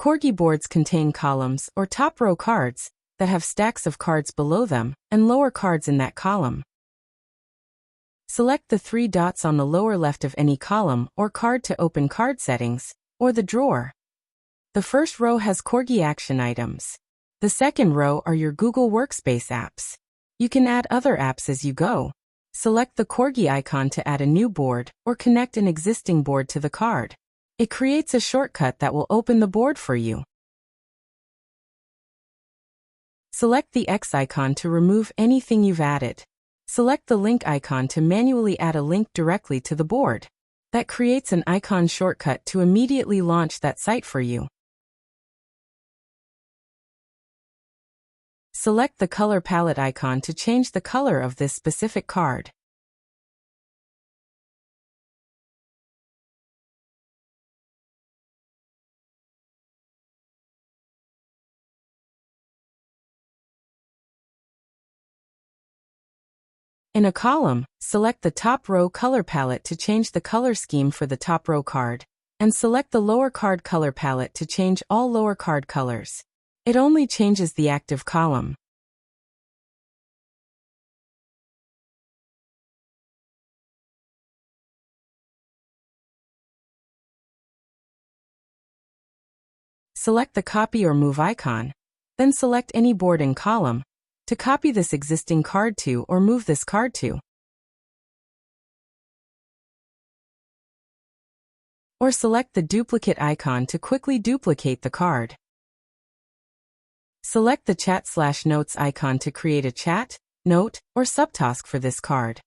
Corgi boards contain columns or top row cards that have stacks of cards below them and lower cards in that column. Select the three dots on the lower left of any column or card to open card settings, or the drawer. The first row has Korgi action items. The second row are your Google Workspace apps. You can add other apps as you go. Select the Korgi icon to add a new board or connect an existing board to the card. It creates a shortcut that will open the board for you. Select the X icon to remove anything you've added. Select the link icon to manually add a link directly to the board. That creates an icon shortcut to immediately launch that site for you. Select the color palette icon to change the color of this specific card. In a column, select the top row color palette to change the color scheme for the top row card, and select the lower card color palette to change all lower card colors. It only changes the active column. Select the copy or move icon, then select any board and column to copy this existing card to or move this card to. Or select the duplicate icon to quickly duplicate the card. Select the chat/notes icon to create a chat, note, or subtask for this card.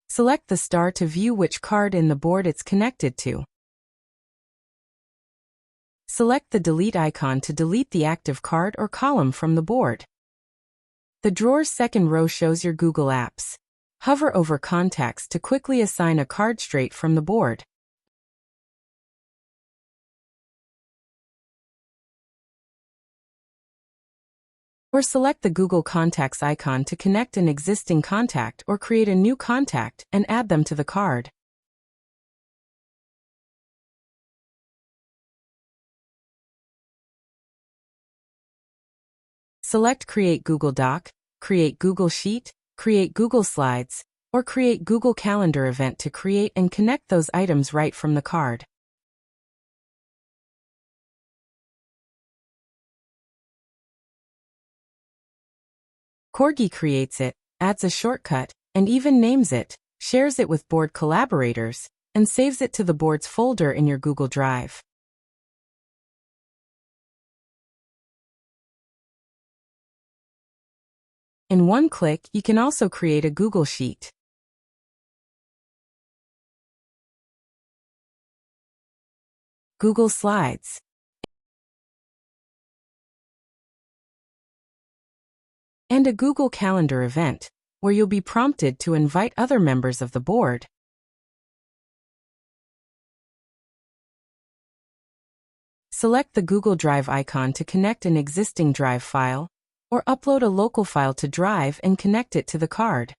Select the star to view which card in the board it's connected to. Select the delete icon to delete the active card or column from the board. The drawer's second row shows your Google Apps. Hover over Contacts to quickly assign a card straight from the board. Or select the Google Contacts icon to connect an existing contact or create a new contact and add them to the card. Select Create Google Doc, Create Google Sheet, Create Google Slides, or Create Google Calendar event to create and connect those items right from the card. Korgi creates it, adds a shortcut, and even names it, shares it with board collaborators, and saves it to the board's folder in your Google Drive. In one click, you can also create a Google Sheet. Google Slides. And a Google Calendar event, where you'll be prompted to invite other members of the board. Select the Google Drive icon to connect an existing Drive file, or upload a local file to Drive and connect it to the card.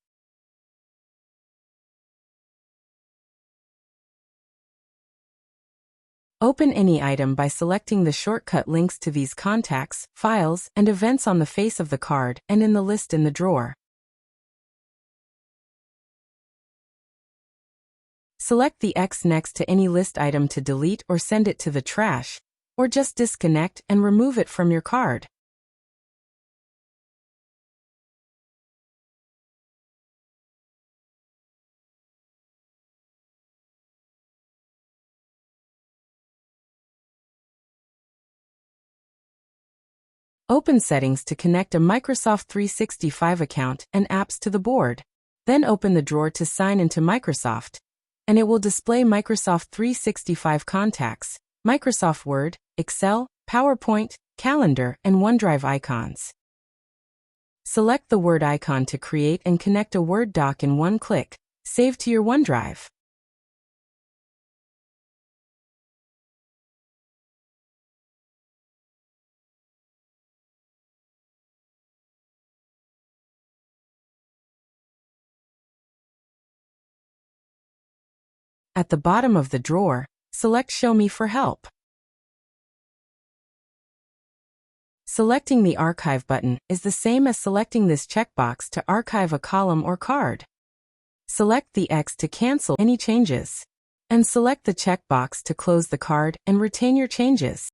Open any item by selecting the shortcut links to these contacts, files, and events on the face of the card and in the list in the drawer. Select the X next to any list item to delete or send it to the trash, or just disconnect and remove it from your card. Open Settings to connect a Microsoft 365 account and apps to the board. Then open the drawer to sign into Microsoft, and it will display Microsoft 365 contacts, Microsoft Word, Excel, PowerPoint, Calendar, and OneDrive icons. Select the Word icon to create and connect a Word doc in one click. Save to your OneDrive. At the bottom of the drawer, select Show Me for help. Selecting the Archive button is the same as selecting this checkbox to archive a column or card. Select the X to cancel any changes, and select the checkbox to close the card and retain your changes.